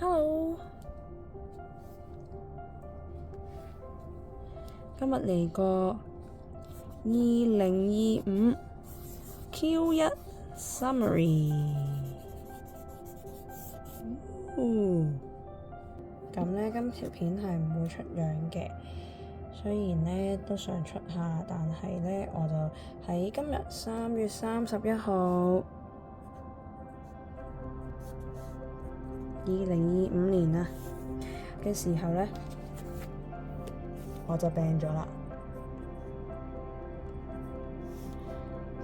Hello，今日嚟個2025 Q1 Summary。咁呢，今條片係唔會出樣嘅，雖然呢都想出下，但係呢，我就喺今日3月31號2025年啊嘅時候呢，我就病咗啦。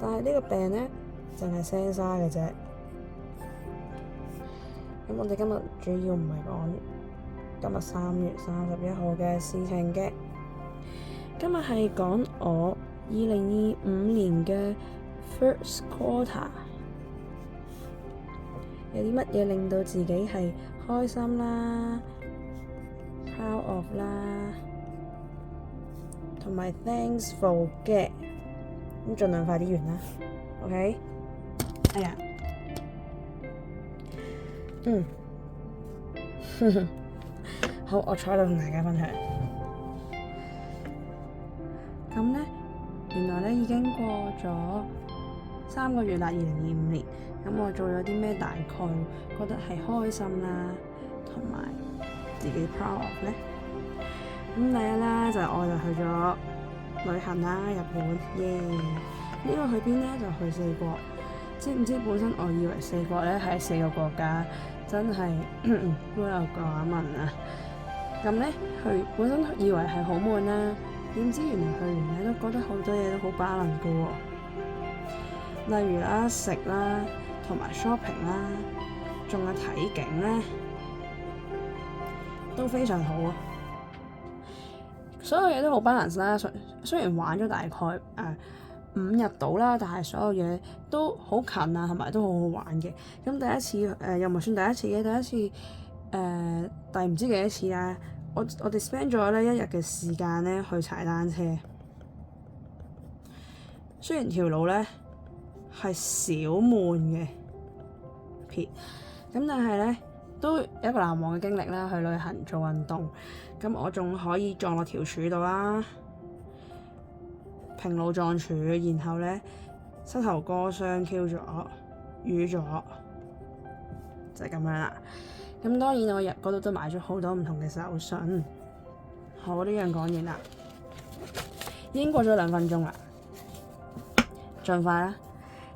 但係呢個病呢，淨係聲沙嘅啫。咁我哋今日主要唔係講今日3月31號嘅事情嘅，今日係講我2025年嘅 First Quarter。有啲乜嘢令到自己係開心啦、proud of 啦，同埋 thankful 嘅，咁盡量快啲完啦 ，OK？ 哎呀，好，我坐喺度同大家分享。咁呢，原來呢已經過咗3個月啦，2025年。咁我做咗啲咩大概覺得係開心啦，同埋自己 proud of 呢？咁第一啦，我就去咗旅行啦，日本耶！呢個去邊呢？就去4國。知唔知本身我以為4國呢係4個國家，真係孤陋寡聞啊！咁呢，去本身以為係好悶啦，點知原來去完呢都覺得好多嘢都好 balance 㗎喎。例如啦，食啦，同埋 shopping 啦，仲有睇景咧，都非常好啊！所有嘢都好 balance 啦。雖然玩咗大概5日到啦，但係所有嘢都好近啊，同埋都好好玩嘅。咁第一次又唔算第一次嘅，第一次第唔知幾多次啦。我哋 spend 咗呢1日嘅時間咧去踩單車。雖然條路咧係小悶嘅撇，咁但係咧都有一個難忘嘅經歷啦。去旅行做運動，咁我仲可以撞落條柱度啦，平路撞柱，然後咧膝頭哥傷 Q 咗，瘀咗，就係咁樣啦。咁當然我入嗰度都買咗好多唔同嘅手信。好，呢樣講完啦，已經過咗2分鐘啦，盡快啦。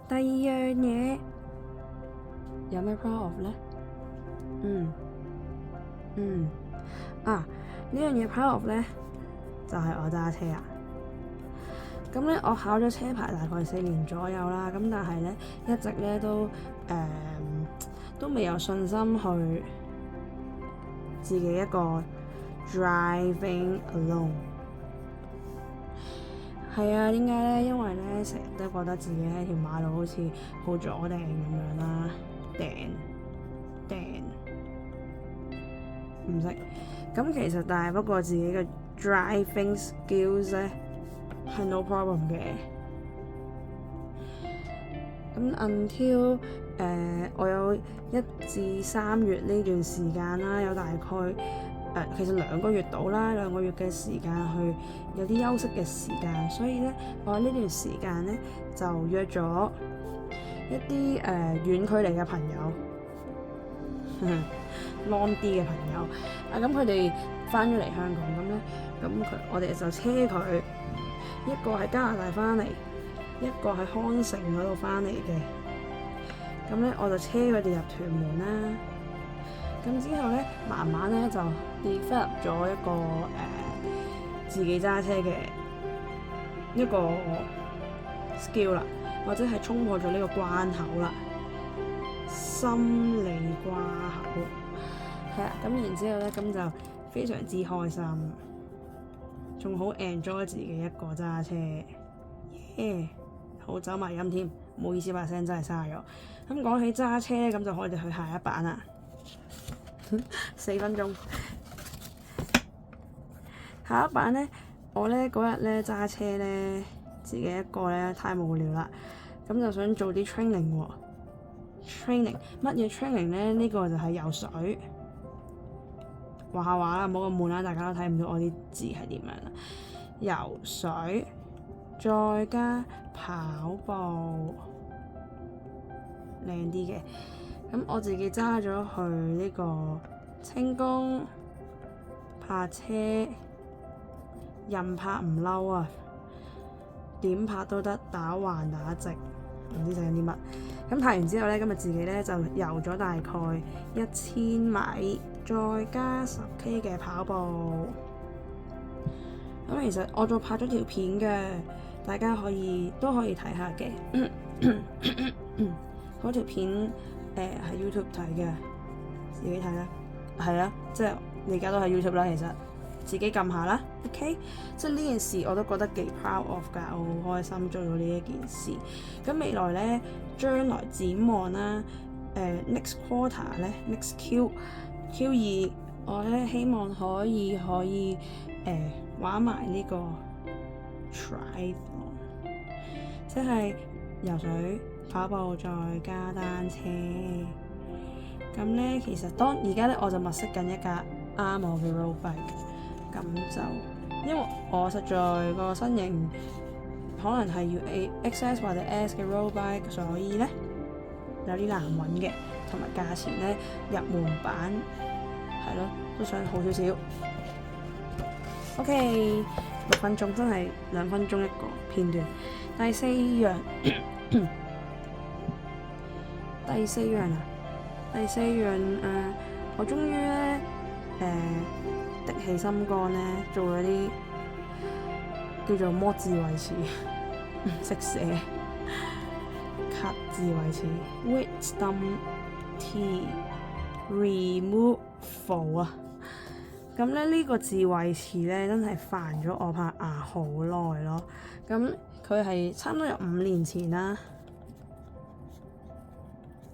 第二樣嘢有咩 proud of 呢？呢樣嘢 proud of 呢，就係我揸車啊。咁呢，我考咗車牌大概4年左右啦，咁但係呢，一直呢都未有信心去自己一個 driving alone。係啊，點解呢？因為呢，成日都覺得自己喺條馬路好似好阻埞咁樣啦，掟唔識。咁其實但係不過自己嘅 driving skills 呢係 no problem 嘅。咁 until 我有1至3月呢段時間啦，有大概其實2個月到啦，2個月嘅時間去有啲休息嘅時間，所以咧我喺呢段時間咧就約咗一啲遠距離嘅朋友，long 啲嘅朋友咁佢哋翻咗嚟香港，咁我哋就車佢，一個喺加拿大翻嚟，一個喺康城嗰度翻嚟嘅。咁咧我就車佢哋入屯門啦。咁之後咧，慢慢咧就 develop 咗一個自己揸車嘅一個 skill 啦，或者係衝破咗呢個關口啦，心理關口。係啊，咁然之後咧，咁就非常之開心，仲好 enjoy 自己一個揸車，好走埋音添，唔好意思把聲真係沙咗。咁講起揸車咧，咁就可以去下一版啦。4分鐘。下一版呢，我呢嗰日呢揸車呢，自己一個呢太無聊啦，咁就想做啲 training 喎。training 乜嘢 training 呢？呢個就係游水。畫下畫啦，唔好咁悶啦，大家都睇唔到我啲字係點樣啦。游水，再加跑步，靚啲嘅。咁我自己揸咗去呢個清宮泊車，任拍唔嬲啊，點拍都得，打橫打直，唔知寫緊啲乜。咁拍完之後咧，今日自己咧就游咗大概1000米，再加10K 嘅跑步。咁其實我仲拍咗條片嘅，大家都可以睇下嘅。嗰條片喺 YouTube 睇嘅，自己睇啦。係啊，即係你而家都喺 YouTube 啦，其實自己撳下啦。OK， 即係呢件事我都覺得幾 proud of 㗎，我好開心做到呢一件事。咁未來咧，將來展望啦，next quarter 咧，next Q2，我咧希望可以玩埋呢個 triathlon， 即係游水、跑步再加單車。咁咧其實而家咧我就物色緊一架啱我嘅 road bike， 咁就因為我實在個身形可能係要 XS 或者 S 嘅 road bike， 所以咧有啲難揾嘅，同埋價錢咧入門版係咯都想好少少。OK， 6分鐘真係2分鐘一個片段。第四樣我終於咧的起心肝咧做咗啲叫做摩智慧詞，唔識寫咳智慧詞 Wisdom Teeth Removal 啊。咁咧呢個智慧詞咧真係煩咗我拍牙好耐咯。咁佢係差唔多有5年前啦，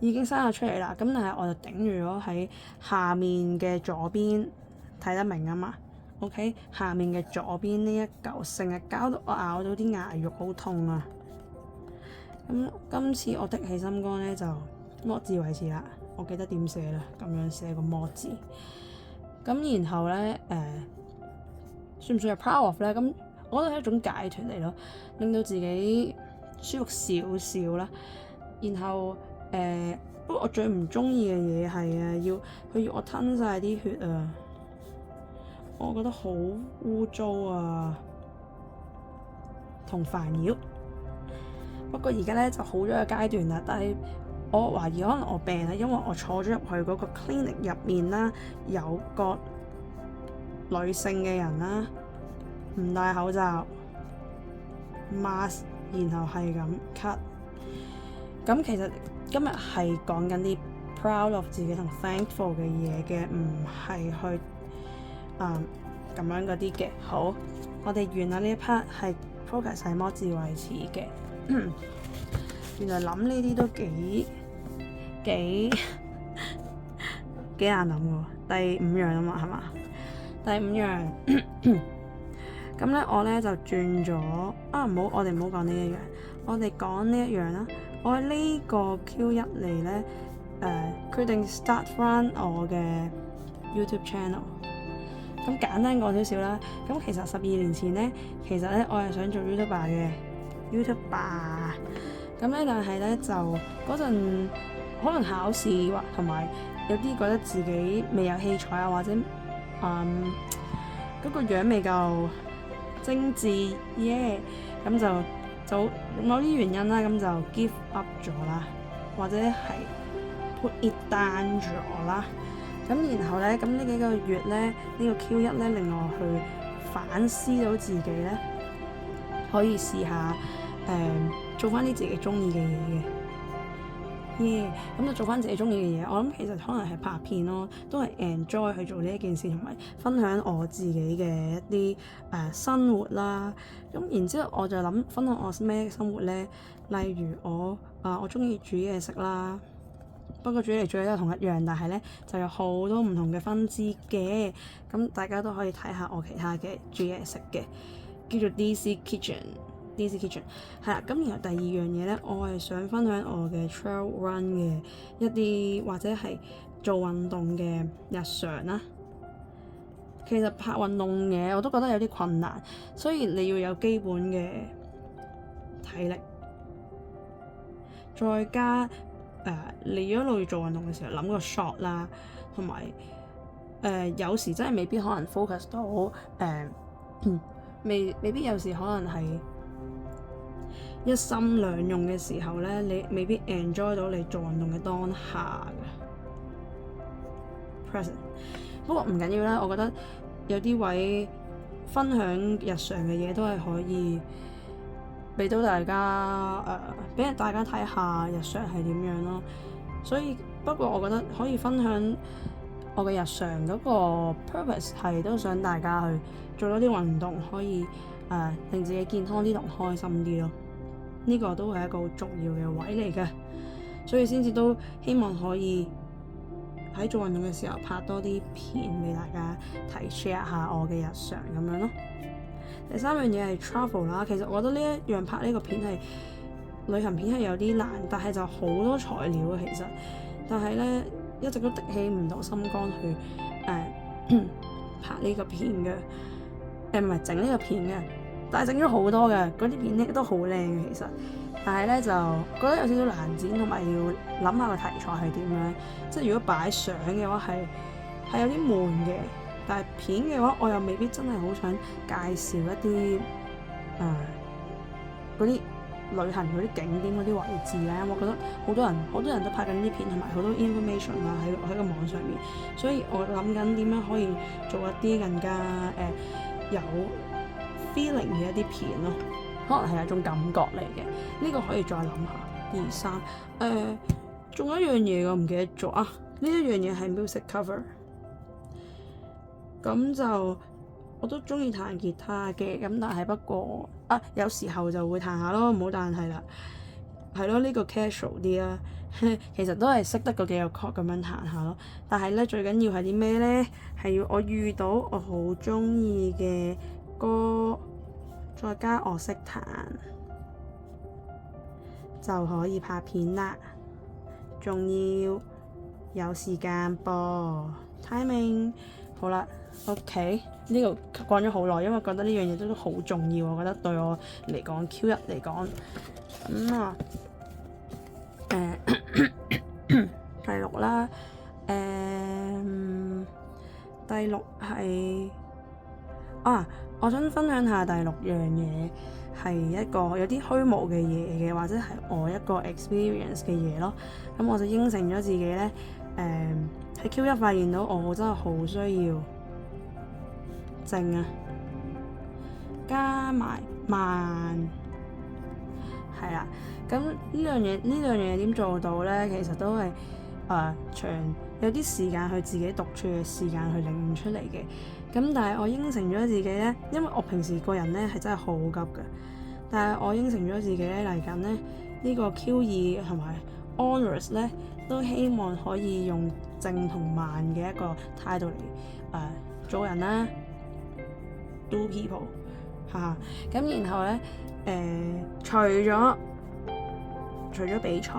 已經生咗出嚟啦。咁但係我就頂住咗喺下面嘅左邊，睇得明啊嘛。OK， 下面嘅左邊呢一嚿成日搞到我咬到啲牙肉好痛啊。咁今次我的起心肝咧就摩智慧詞啦，我記得點寫啦，咁樣寫個摩字。咁然後咧算唔算係 proud of 咧？咁我覺得係一種解脫嚟咯，令到自己舒服少少啦。然後不過我最唔中意嘅嘢係佢要我吞晒啲血啊，我覺得好污糟啊，同煩擾。不過而家咧就好咗個階段啦，但係我懷疑可能我病啦，因為我坐咗入去嗰個 clinic 入面啦，有個女性嘅人啦，唔戴口罩 mask， 然後係咁咳。咁其實今日係講緊啲 proud of 自己同 thankful 嘅嘢嘅，唔係去咁樣嗰啲嘅。好，我哋完啦呢一 part 係 focus 喺摩智慧詞嘅。原來諗呢啲都幾難諗喎。第5樣啊嘛，係嘛？第5樣咁咧，我咧就轉咗我哋唔好講呢一樣，我哋講呢一樣啦。我喺呢個 Q1嚟咧決定 start 翻我嘅 YouTube channel。咁簡單講少少啦。咁其實12年前咧，其實咧我係想做 YouTuber 嘅 YouTuber。咁咧，但係咧就嗰陣可能考試或同埋有啲覺得自己未有器材啊，或者嗰個樣未夠精緻咁就某啲原因啦，咁就 give up 咗啦，或者係 put it down 咗啦。咁然後咧，咁呢幾個月咧，呢個 Q1咧令我去反思到自己咧，可以試下做翻啲自己中意嘅嘢嘅，咁就做翻自己中意嘅嘢。我諗其實可能係拍片咯，都係 enjoy 去做呢一件事，同埋分享我自己嘅一啲生活啦。咁然之後我就諗分享我咩生活咧？例如我中意煮嘢食啦，不過煮嚟煮去都係同一樣，但係咧就有好多唔同嘅分支嘅。咁大家都可以睇下我其他嘅煮嘢食嘅，叫做 DC Kitchen 係啦。咁然後第2樣嘢咧，我係想分享我嘅 trail run 嘅一啲或者係做運動嘅日常啦。其實拍運動嘢我都覺得有啲困難，所以你要有基本嘅體力，再加你如果路要做運動嘅時候諗個 shot 啦，同埋有時真係未必可能 focus 到未必有時可能係一心兩用嘅時候咧，你未必 enjoy 到你做運動嘅當下嘅 present。不過唔緊要啦，我覺得有啲位分享日常嘅嘢都係可以俾到大家俾大家睇下日常係點樣咯。所以不過我覺得可以分享我嘅日常嗰個 purpose 係都想大家去做多啲運動，可以令自己健康啲同開心啲咯。呢個都係一個好重要嘅位嚟嘅，所以先至都希望可以喺做運動嘅時候拍多啲片俾大家睇 share 下我嘅日常咁樣咯。第三樣嘢係 travel 啦，其實我覺得呢一樣拍呢個片係旅行片係有啲難，但係就好多材料啊其實，但係咧一直都滴起唔到心肝去拍呢個片嘅，唔係整呢個片嘅。但係整咗好多嘅，嗰啲片咧都好靚嘅其實，但係咧就覺得有少少難剪，同埋要諗下個題材係點樣。即係如果擺相嘅話係有啲悶嘅，但係片嘅話我又未必真係好想介紹一啲嗰啲旅行嗰啲景點嗰啲位置咧，因為我覺得好多人都拍緊呢啲片，同埋好多 information 啊喺個網上面，所以我諗緊點樣可以做一啲更加有feeling 嘅一啲片咯，可能係一種感覺嚟嘅，呢個可以再諗下。2、3仲有一樣嘢我唔記得咗啊，呢一樣嘢係 music cover， 咁就我都中意彈吉他嘅，咁但係不過有時候就會彈下咯，唔好但係啦，係咯，呢個 casual 啲啦，其實都係識得嗰幾個 chord 咁樣彈下咯，但係咧最緊要係啲咩咧？係要我遇到我好中意嘅歌，再加我識彈就可以拍片啦，仲要有時間噃 timing。好啦 OK， 呢個講咗好耐，因為覺得呢樣嘢都好重要，我覺得對我嚟講 Q1 嚟講第6啦，第6係我想分享下第6樣嘢係一個有啲虛無嘅嘢嘅，或者係我一個 experience 嘅嘢咯。咁我就應承咗自己咧，喺 Q1 發現到我真係好需要靜啊，加埋慢，係啦。咁呢兩樣嘢點做到咧？其實都係長有啲時間去自己獨處嘅時間去領悟出嚟嘅。咁但係我應承咗自己咧，因為我平時個人咧係真係好急㗎，但係我應承咗自己咧嚟緊咧呢個 Q2 同埋 Onwards 咧都希望可以用靜同慢嘅一個態度嚟做人啦，do people 咁然後咧除咗比賽、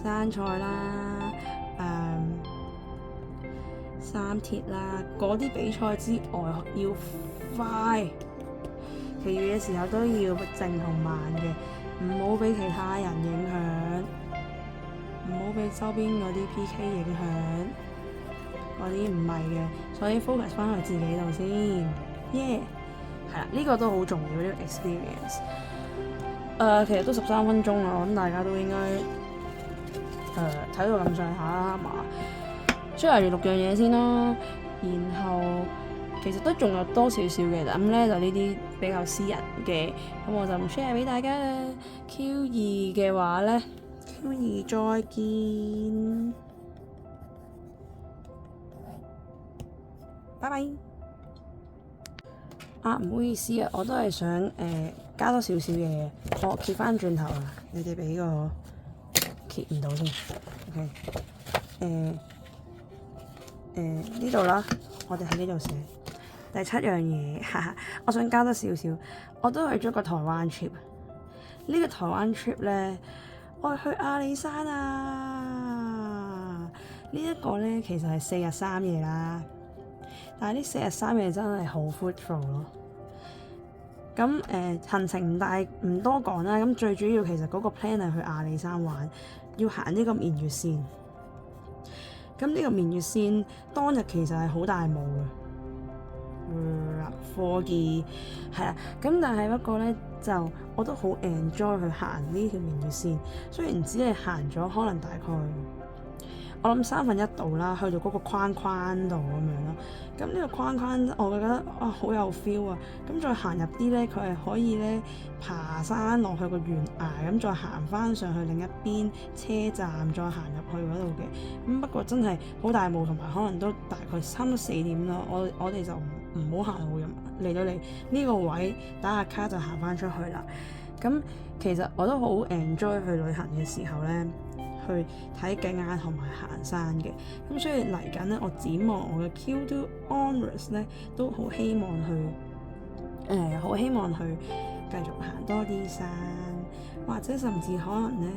山賽啦、三鐵啦嗰啲比賽之外，要快，其餘嘅時候都要靜同慢嘅，唔好俾其他人影響，唔好俾周邊嗰啲 PK 影響，嗰啲唔係嘅，所以 focus 翻去自己度先，係啦，呢個都好重要呢個 experience。其實都13分鐘啦，我諗大家都應該睇到咁上下啦，係嘛？share 完6樣嘢先咯，然後其實都仲有多少少嘅，咁咧就呢啲比較私人嘅，咁我就唔 share 俾大家啦。Q2 嘅話咧 ，Q2 再見，拜拜。唔好意思啊，我都係想加多少少嘢，我揭翻轉頭啊，你哋俾個揭唔到先 ，OK，呢度啦，我哋喺呢度寫第7樣嘢，我想加多少少，我都去咗個台灣 trip，呢個台灣 trip 咧，我係去阿里山啊，呢一個咧其實係4日3夜啦，但係呢4日3夜真係好 fruitful 咯。咁行程唔多講啦。咁最主要其實嗰個 plan 係去阿里山玩，要行呢個綿越線。咁呢個綿越線當日其實係好大霧嘅，科技係啦。咁但係不過咧，就我都好 enjoy 去行呢條綿越線。雖然只係行咗可能大概我諗1/3度啦，去到嗰個框框度咁樣咯。咁呢個框框我覺得好有 feel 啊！咁再行入啲咧，佢係可以咧爬山落去個懸崖，咁再行翻上去另一邊車站，再行入去嗰度嘅。咁不過真係好大霧，同埋可能都大概差唔多4點咯。我哋就唔好行好遠，嚟到嚟呢個位打下卡就行翻出去啦。咁其實我都好 enjoy 去旅行嘅時候咧，去睇景啊同埋行山嘅。咁所以嚟緊咧，我展望我嘅 Q2 onwards 咧，都好希望去繼續行多啲山，或者甚至可能咧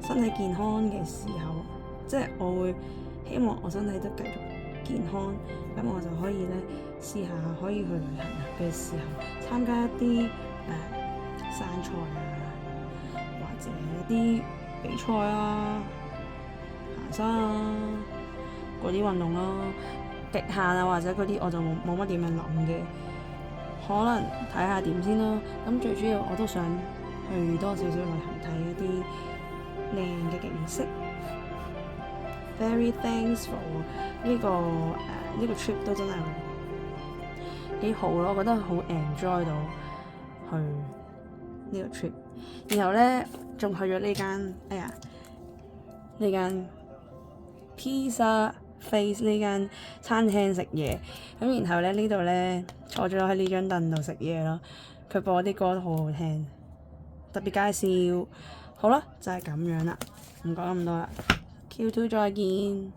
身體健康嘅時候，即係我會希望我身體都繼續健康，咁我就可以咧試下可以去旅行嘅時候參加一啲山賽啊，或者一啲比賽啊、行山啊嗰啲運動咯，極限啊或者嗰啲我就冇乜點樣諗嘅，可能睇下點先咯。咁最主要我都想去多少少旅行，睇一啲靚嘅景色。Very thankful 呢個 trip 都真係幾好咯，我覺得好 enjoy 到去呢個 trip。然後咧仲去咗呢間 Pizza Face 呢間餐廳食嘢。咁然後咧呢度咧坐咗喺呢張凳度食嘢咯。佢播啲歌都好好聽，特別介紹。好啦，就係咁樣啦，唔講咁多啦。Q2 再見。